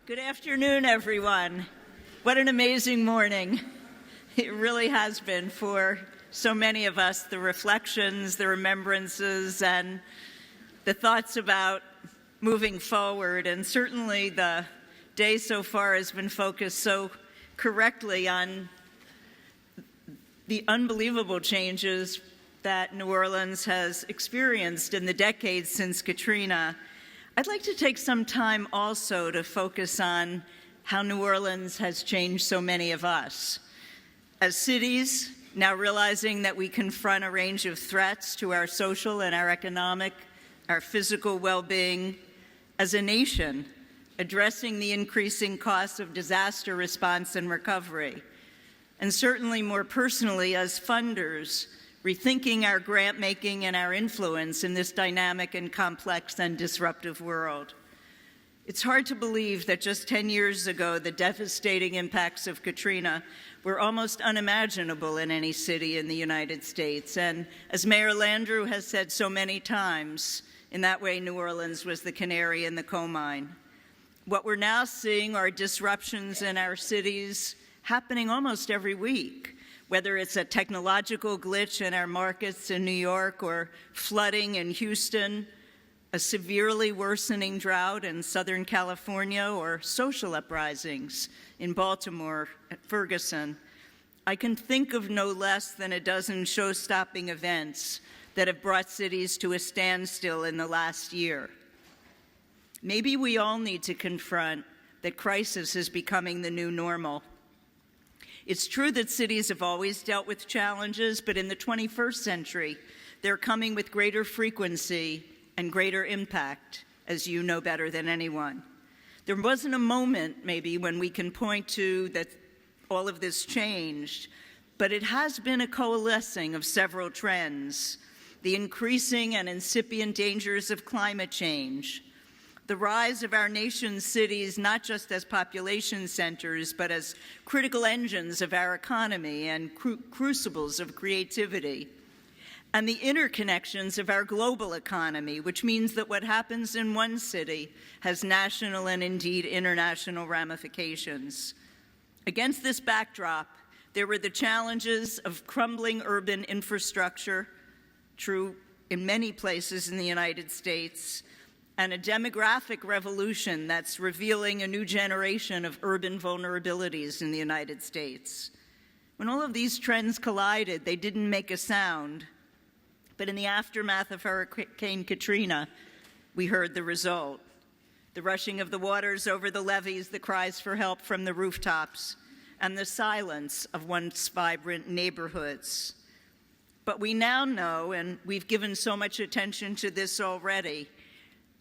Good afternoon, everyone. What an amazing morning. It really has been for so many of us, the reflections, the remembrances, and the thoughts about moving forward. And certainly the day so far has been focused so correctly on the unbelievable changes that New Orleans has experienced in the decades since Katrina. I'd like to take some time also to focus on how New Orleans has changed so many of us. As cities, now realizing that we confront a range of threats to our social and our economic, our physical well-being. As a nation, addressing the increasing costs of disaster response and recovery. And certainly more personally as funders, rethinking our grant-making and our influence in this dynamic and complex and disruptive world. It's hard to believe that just 10 years ago, the devastating impacts of Katrina were almost unimaginable in any city in the United States. And as Mayor Landrieu has said so many times, in that way, New Orleans was the canary in the coal mine. What we're now seeing are disruptions in our cities happening almost every week. Whether it's a technological glitch in our markets in New York or flooding in Houston, a severely worsening drought in Southern California, or social uprisings in Baltimore, Ferguson, I can think of no less than a dozen show-stopping events that have brought cities to a standstill in the last year. Maybe we all need to confront that crisis is becoming the new normal. It's true that cities have always dealt with challenges, but in the 21st century, they're coming with greater frequency and greater impact, as you know better than anyone. There wasn't a moment, maybe, when we can point to that all of this changed, but it has been a coalescing of several trends: the increasing and incipient dangers of climate change, the rise of our nation's cities not just as population centers, but as critical engines of our economy and crucibles of creativity, and the interconnections of our global economy, which means that what happens in one city has national and indeed international ramifications. Against this backdrop, there were the challenges of crumbling urban infrastructure, true in many places in the United States, and a demographic revolution that's revealing a new generation of urban vulnerabilities in the United States. When all of these trends collided, they didn't make a sound. But in the aftermath of Hurricane Katrina, we heard the result. The rushing of the waters over the levees, the cries for help from the rooftops, and the silence of once vibrant neighborhoods. But we now know, and we've given so much attention to this already,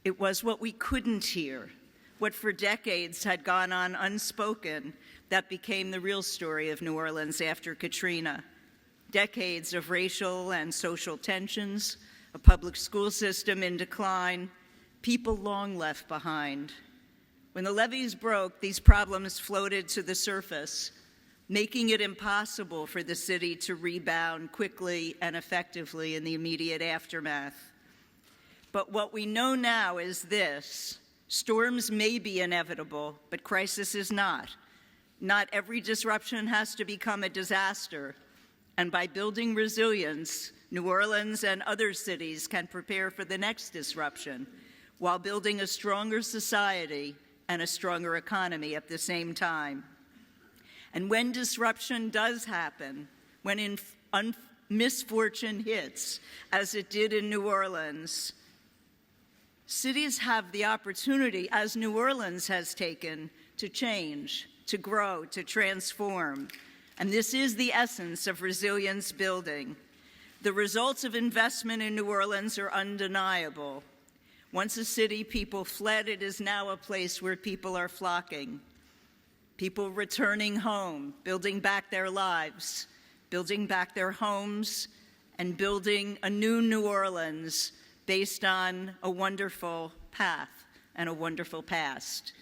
it was what we couldn't hear, what for decades had gone on unspoken, that became the real story of New Orleans after Katrina. Decades of racial and social tensions, a public school system in decline, people long left behind. When the levees broke, these problems floated to the surface, making it impossible for the city to rebound quickly and effectively in the immediate aftermath. But what we know now is this: storms may be inevitable, but crisis is not. Not every disruption has to become a disaster. And by building resilience, New Orleans and other cities can prepare for the next disruption while building a stronger society and a stronger economy at the same time. And when disruption does happen, when misfortune hits, as it did in New Orleans, cities have the opportunity, as New Orleans has taken, to change, to grow, to transform. And this is the essence of resilience building. The results of investment in New Orleans are undeniable. Once a city, people fled, it is now a place where people are flocking. People returning home, building back their lives, building back their homes, and building a new New Orleans based on a wonderful path and a wonderful past.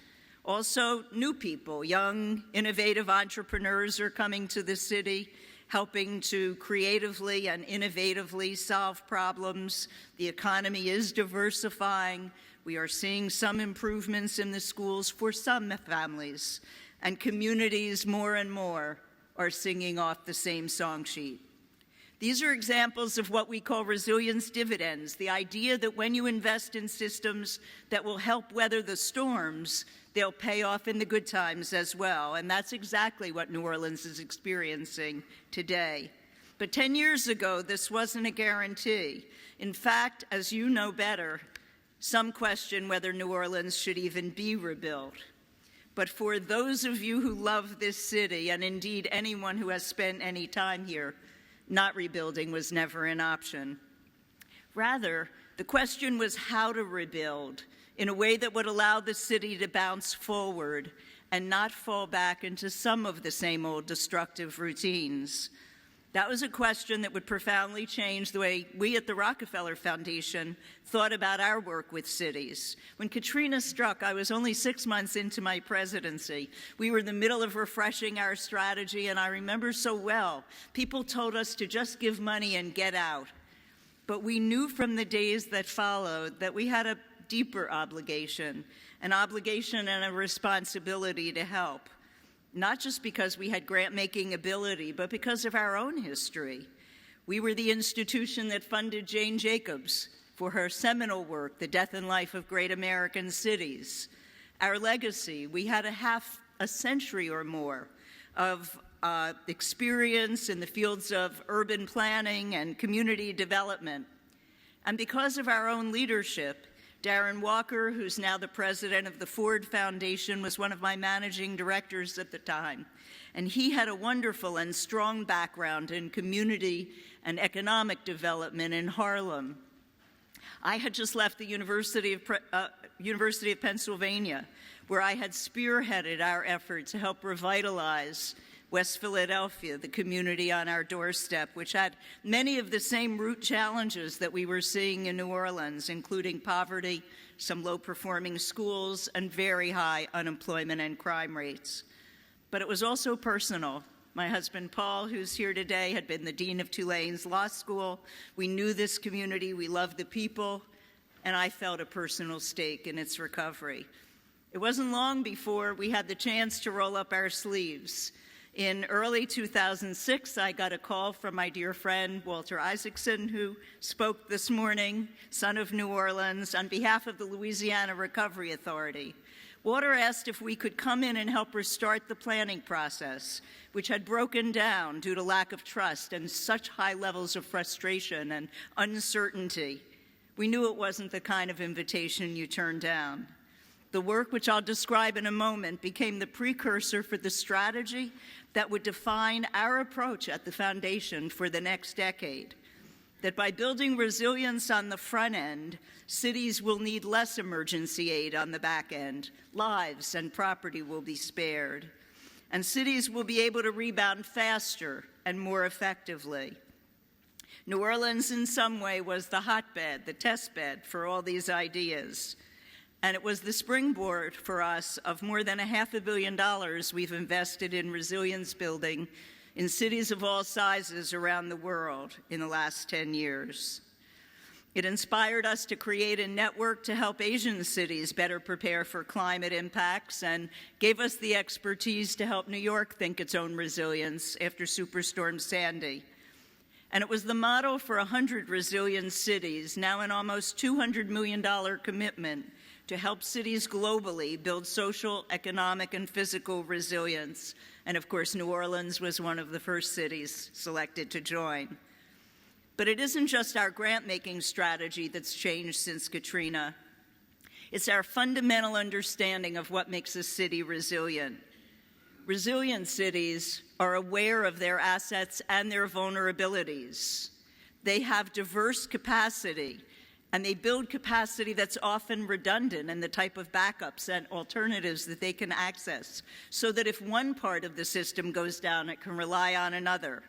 Also, new people, young, innovative entrepreneurs are coming to the city, helping to creatively and innovatively solve problems. The economy is diversifying. We are seeing some improvements in the schools for some families, and communities more and more are singing off the same song sheet. These are examples of what we call resilience dividends, the idea that when you invest in systems that will help weather the storms, they'll pay off in the good times as well. And that's exactly what New Orleans is experiencing today. But 10 years ago, this wasn't a guarantee. In fact, as you know better, some question whether New Orleans should even be rebuilt. But for those of you who love this city, and indeed anyone who has spent any time here, not rebuilding was never an option. Rather, the question was how to rebuild in a way that would allow the city to bounce forward and not fall back into some of the same old destructive routines. That was a question that would profoundly change the way we at the Rockefeller Foundation thought about our work with cities. When Katrina struck, I was only 6 months into my presidency. We were in the middle of refreshing our strategy, and I remember so well, people told us to just give money and get out. But we knew from the days that followed that we had a deeper obligation, an obligation and a responsibility to help. Not just because we had grant-making ability, but because of our own history. We were the institution that funded Jane Jacobs for her seminal work, The Death and Life of Great American Cities. Our legacy, we had half a century or more of experience in the fields of urban planning and community development. And because of our own leadership, Darren Walker, who's now the president of the Ford Foundation, was one of my managing directors at the time. And he had a wonderful and strong background in community and economic development in Harlem. I had just left the University of Pennsylvania, where I had spearheaded our effort to help revitalize West Philadelphia, the community on our doorstep, which had many of the same root challenges that we were seeing in New Orleans, including poverty, some low-performing schools, and very high unemployment and crime rates. But it was also personal. My husband, Paul, who's here today, had been the dean of Tulane's law school. We knew this community, we loved the people, and I felt a personal stake in its recovery. It wasn't long before we had the chance to roll up our sleeves. In early 2006, I got a call from my dear friend, Walter Isaacson, who spoke this morning, son of New Orleans, on behalf of the Louisiana Recovery Authority. Walter asked if we could come in and help restart the planning process, which had broken down due to lack of trust and such high levels of frustration and uncertainty. We knew it wasn't the kind of invitation you turn down. The work, which I'll describe in a moment, became the precursor for the strategy that would define our approach at the Foundation for the next decade. That by building resilience on the front end, cities will need less emergency aid on the back end. Lives and property will be spared. And cities will be able to rebound faster and more effectively. New Orleans, in some way, was the hotbed, the test bed for all these ideas. And it was the springboard for us of more than $500 million we've invested in resilience building in cities of all sizes around the world in the last 10 years. It inspired us to create a network to help Asian cities better prepare for climate impacts and gave us the expertise to help New York think its own resilience after Superstorm Sandy. And it was the model for 100 resilient cities, now an almost $200 million commitment to help cities globally build social, economic, and physical resilience. And of course, New Orleans was one of the first cities selected to join. But it isn't just our grant-making strategy that's changed since Katrina. It's our fundamental understanding of what makes a city resilient. Resilient cities are aware of their assets and their vulnerabilities. They have diverse capacity, and they build capacity that's often redundant in the type of backups and alternatives that they can access, so that if one part of the system goes down, it can rely on another.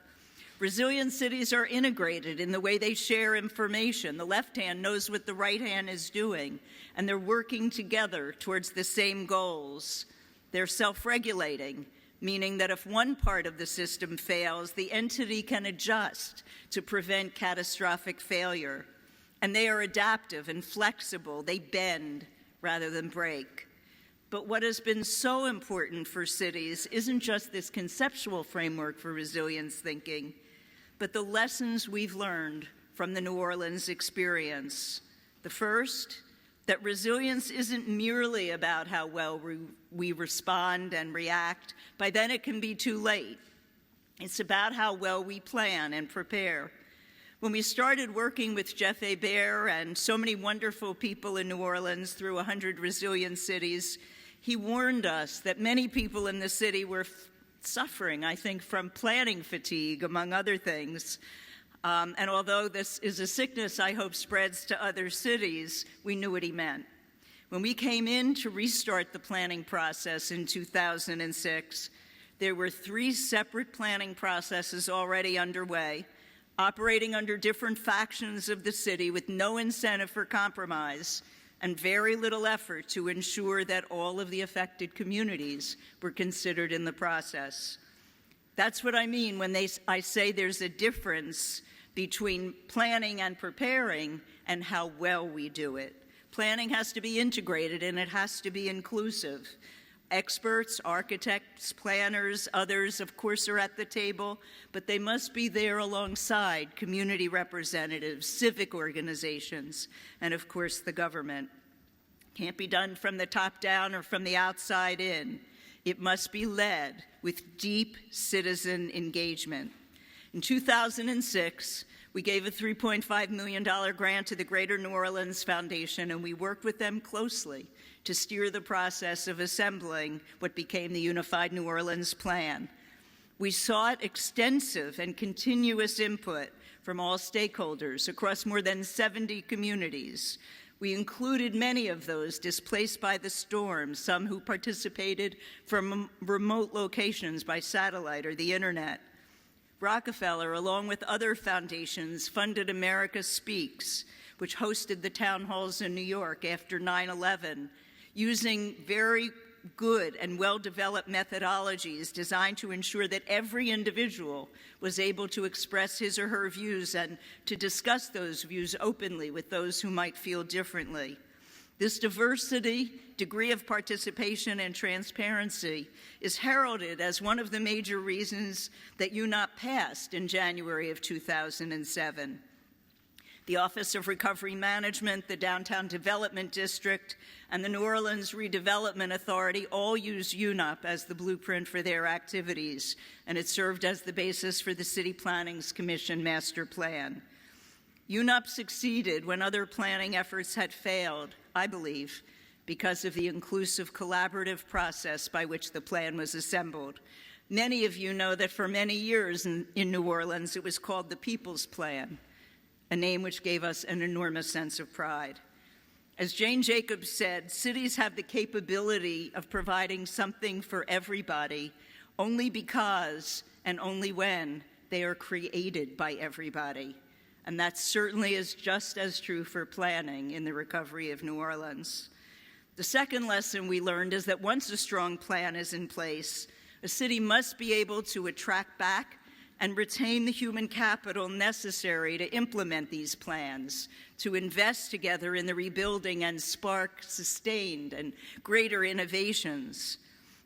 Resilient cities are integrated in the way they share information. The left hand knows what the right hand is doing, and they're working together towards the same goals. They're self-regulating, meaning that if one part of the system fails, the entity can adjust to prevent catastrophic failure. And they are adaptive and flexible. They bend rather than break. But what has been so important for cities isn't just this conceptual framework for resilience thinking, but the lessons we've learned from the New Orleans experience. The first, that resilience isn't merely about how well we respond and react. By then it can be too late. It's about how well we plan and prepare. When we started working with Jeff Hebert and so many wonderful people in New Orleans through 100 resilient cities, he warned us that many people in the city were suffering, I think, from planning fatigue, among other things. And although this is a sickness I hope spreads to other cities, we knew what he meant. When we came in to restart the planning process in 2006, there were 3 separate planning processes already underway, operating under different factions of the city with no incentive for compromise and very little effort to ensure that all of the affected communities were considered in the process. That's what I mean when I say there's a difference between planning and preparing and how well we do it. Planning has to be integrated and it has to be inclusive. Experts, architects, planners, others, of course, are at the table, but they must be there alongside community representatives, civic organizations, and of course, the government. Can't be done from the top down or from the outside in. It must be led with deep citizen engagement. In 2006, we gave a $3.5 million grant to the Greater New Orleans Foundation, and we worked with them closely to steer the process of assembling what became the Unified New Orleans Plan. We sought extensive and continuous input from all stakeholders across more than 70 communities. We included many of those displaced by the storm, some who participated from remote locations by satellite or the internet. Rockefeller, along with other foundations, funded America Speaks, which hosted the town halls in New York after 9/11, using very good and well-developed methodologies designed to ensure that every individual was able to express his or her views and to discuss those views openly with those who might feel differently. This diversity, degree of participation, and transparency is heralded as one of the major reasons that UNOP passed in January of 2007. The Office of Recovery Management, the Downtown Development District, and the New Orleans Redevelopment Authority all use UNOP as the blueprint for their activities, and it served as the basis for the City Planning's Commission Master Plan. UNOP succeeded when other planning efforts had failed, I believe, because of the inclusive collaborative process by which the plan was assembled. Many of you know that for many years in New Orleans, it was called the People's Plan, a name which gave us an enormous sense of pride. As Jane Jacobs said, cities have the capability of providing something for everybody only because and only when they are created by everybody. And that certainly is just as true for planning in the recovery of New Orleans. The second lesson we learned is that once a strong plan is in place, a city must be able to attract back and retain the human capital necessary to implement these plans, to invest together in the rebuilding and spark sustained and greater innovations.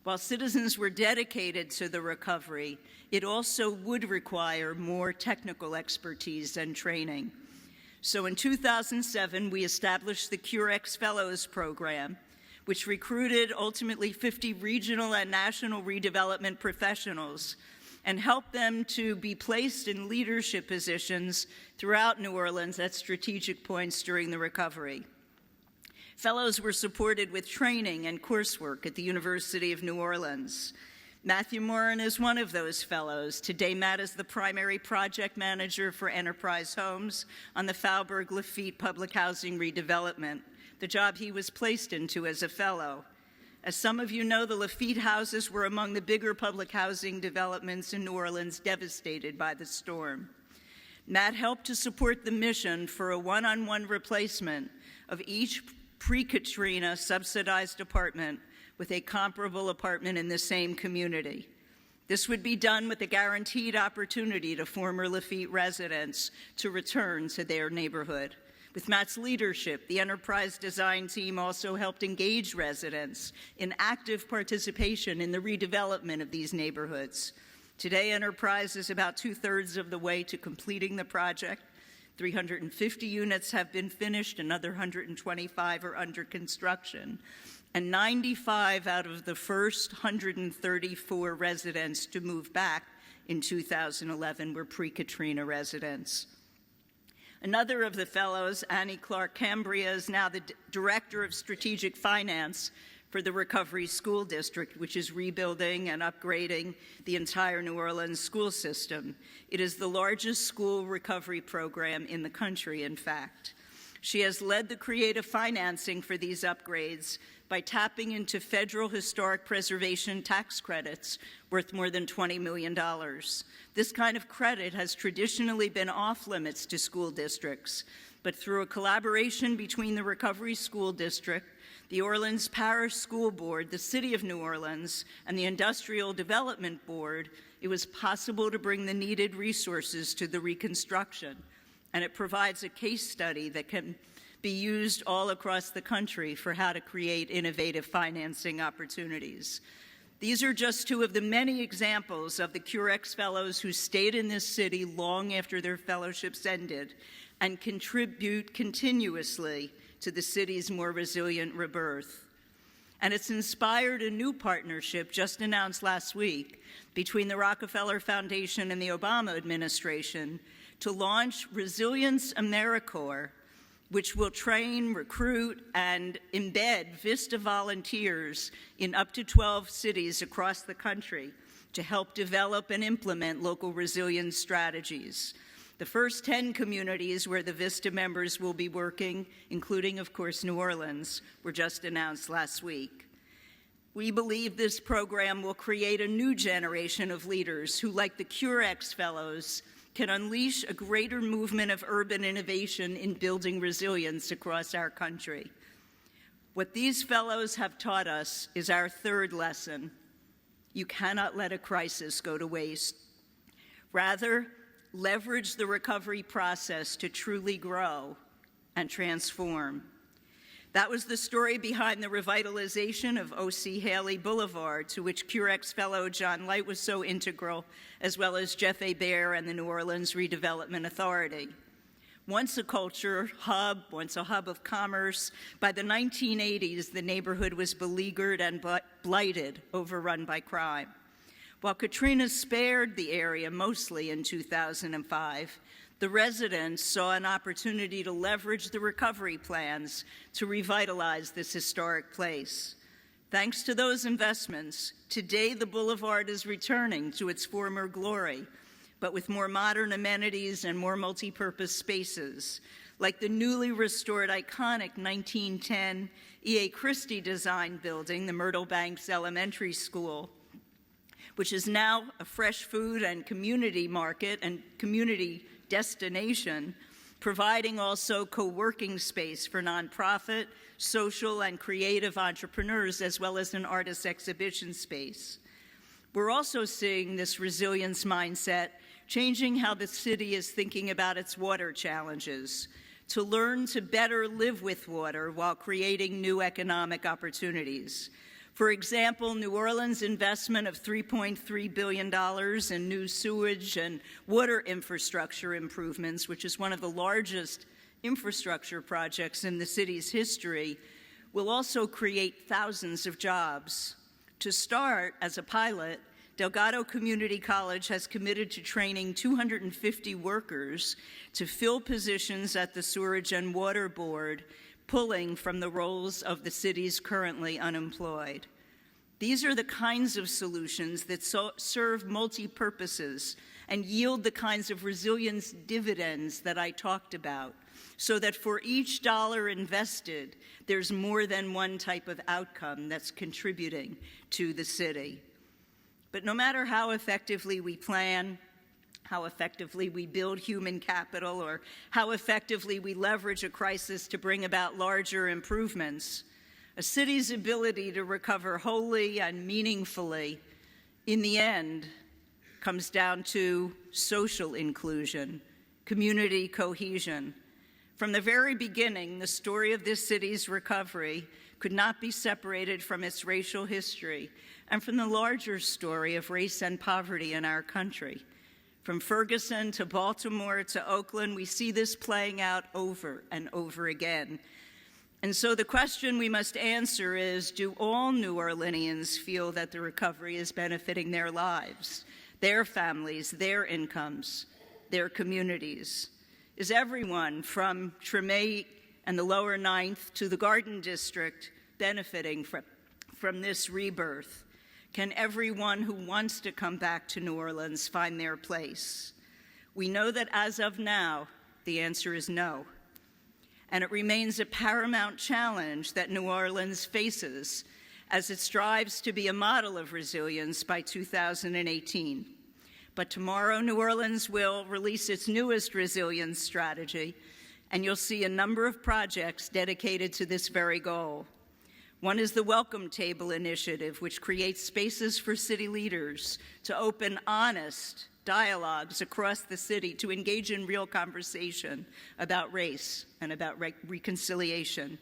While citizens were dedicated to the recovery, it also would require more technical expertise and training. So in 2007, we established the CureX Fellows Program, which recruited ultimately 50 regional and national redevelopment professionals and helped them to be placed in leadership positions throughout New Orleans at strategic points during the recovery. Fellows were supported with training and coursework at the University of New Orleans. Matthew Morin is one of those fellows. Today, Matt is the primary project manager for Enterprise Homes on the Faubourg-Lafitte Public Housing Redevelopment, the job he was placed into as a fellow. As some of you know, the Lafitte houses were among the bigger public housing developments in New Orleans devastated by the storm. Matt helped to support the mission for a one-on-one replacement of each pre-Katrina subsidized apartment with a comparable apartment in the same community. This would be done with a guaranteed opportunity to former Lafitte residents to return to their neighborhood. With Matt's leadership, the enterprise design team also helped engage residents in active participation in the redevelopment of these neighborhoods. Today, Enterprise is about 2/3 of the way to completing the project. 350 units have been finished, another 125 are under construction, and 95 out of the first 134 residents to move back in 2011 were pre-Katrina residents. Another of the fellows, Annie Clark Cambria, is now the Director of Strategic Finance for the Recovery School District, which is rebuilding and upgrading the entire New Orleans school system. It is the largest school recovery program in the country, in fact. She has led the creative financing for these upgrades by tapping into federal historic preservation tax credits worth more than $20 million. This kind of credit has traditionally been off limits to school districts, but through a collaboration between the Recovery School District, the Orleans Parish School Board, the City of New Orleans, and the Industrial Development Board, it was possible to bring the needed resources to the reconstruction. And it provides a case study that can be used all across the country for how to create innovative financing opportunities. These are just two of the many examples of the CureX Fellows who stayed in this city long after their fellowships ended and contribute continuously to the city's more resilient rebirth. And it's inspired a new partnership just announced last week between the Rockefeller Foundation and the Obama administration to launch Resilience AmeriCorps, which will train, recruit, and embed VISTA volunteers in up to 12 cities across the country to help develop and implement local resilience strategies. The first 10 communities where the VISTA members will be working, including, of course, New Orleans, were just announced last week. We believe this program will create a new generation of leaders who, like the CureX Fellows, can unleash a greater movement of urban innovation in building resilience across our country. What these fellows have taught us is our third lesson. You cannot let a crisis go to waste. Rather, leverage the recovery process to truly grow and transform. That was the story behind the revitalization of O.C. Haley Boulevard, to which CureX fellow John Light was so integral, as well as Jeff Hebert and the New Orleans Redevelopment Authority. Once a culture hub, once a hub of commerce, by the 1980s, the neighborhood was beleaguered and blighted, overrun by crime. While Katrina spared the area mostly in 2005, the residents saw an opportunity to leverage the recovery plans to revitalize this historic place. Thanks to those investments, today the boulevard is returning to its former glory, but with more modern amenities and more multi-purpose spaces, like the newly restored iconic 1910 E.A. Christie design building, the Myrtle Banks Elementary School, which is now a fresh food and community market and community destination, providing also co-working space for nonprofit, social, and creative entrepreneurs, as well as an artist exhibition space. We're also seeing this resilience mindset changing how the city is thinking about its water challenges, to learn to better live with water while creating new economic opportunities. For example, New Orleans' investment of $3.3 billion in new sewage and water infrastructure improvements, which is one of the largest infrastructure projects in the city's history, will also create thousands of jobs. To start, as a pilot, Delgado Community College has committed to training 250 workers to fill positions at the Sewerage and Water Board, pulling from the roles of the city's currently unemployed. These are the kinds of solutions that serve multi-purposes and yield the kinds of resilience dividends that I talked about, so that for each dollar invested, there's more than one type of outcome that's contributing to the city. But no matter how effectively we plan, how effectively we build human capital, or how effectively we leverage a crisis to bring about larger improvements, a city's ability to recover wholly and meaningfully in the end, comes down to social inclusion, community cohesion. From the very beginning, the story of this city's recovery could not be separated from its racial history and from the larger story of race and poverty in our country. From Ferguson to Baltimore to Oakland, we see this playing out over and over again. And so the question we must answer is, do all New Orleanians feel that the recovery is benefiting their lives, their families, their incomes, their communities? Is everyone from Treme and the Lower Ninth to the Garden District benefiting from this rebirth? Can everyone who wants to come back to New Orleans find their place? We know that as of now, the answer is no. And it remains a paramount challenge that New Orleans faces as it strives to be a model of resilience by 2018. But tomorrow, New Orleans will release its newest resilience strategy, and you'll see a number of projects dedicated to this very goal. One is the Welcome Table Initiative, which creates spaces for city leaders to open honest dialogues across the city to engage in real conversation about race and about reconciliation.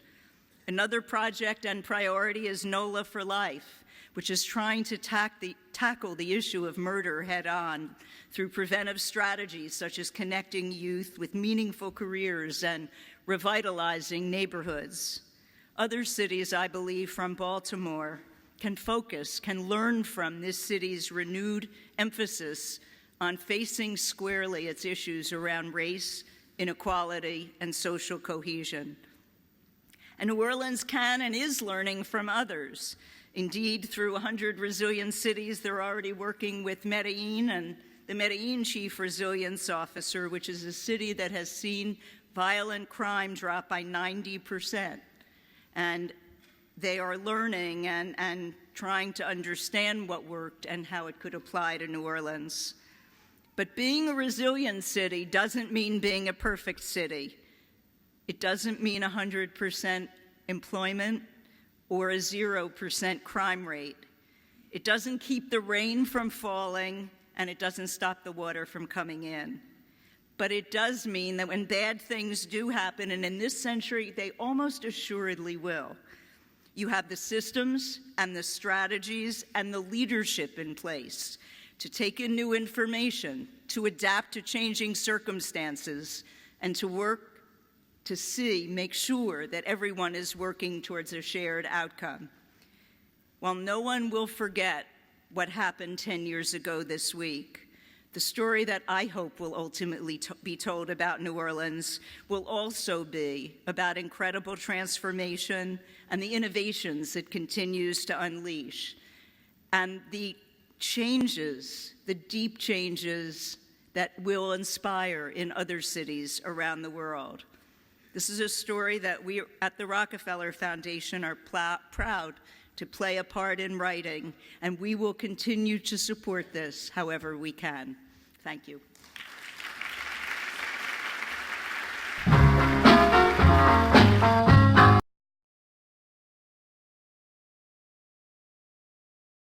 Another project and priority is NOLA for Life, which is trying to tackle the issue of murder head-on through preventive strategies such as connecting youth with meaningful careers and revitalizing neighborhoods. Other cities, I believe, from Baltimore can learn from this city's renewed emphasis on facing squarely its issues around race, inequality, and social cohesion. And New Orleans can and is learning from others. Indeed, through 100 resilient cities, they're already working with Medellin and the Medellin Chief Resilience Officer, which is a city that has seen violent crime drop by 90%. And they are learning and trying to understand what worked and how it could apply to New Orleans. But being a resilient city doesn't mean being a perfect city. It doesn't mean 100% employment or a 0% crime rate. It doesn't keep the rain from falling, and it doesn't stop the water from coming in. But it does mean that when bad things do happen, and in this century, they almost assuredly will, you have the systems and the strategies and the leadership in place to take in new information, to adapt to changing circumstances, and to work to make sure that everyone is working towards a shared outcome. While no one will forget what happened 10 years ago this week, the story that I hope will ultimately be told about New Orleans will also be about incredible transformation and the innovations it continues to unleash, and the changes, the deep changes that will inspire in other cities around the world. This is a story that we at the Rockefeller Foundation are proud to play a part in writing, and we will continue to support this however we can. Thank you.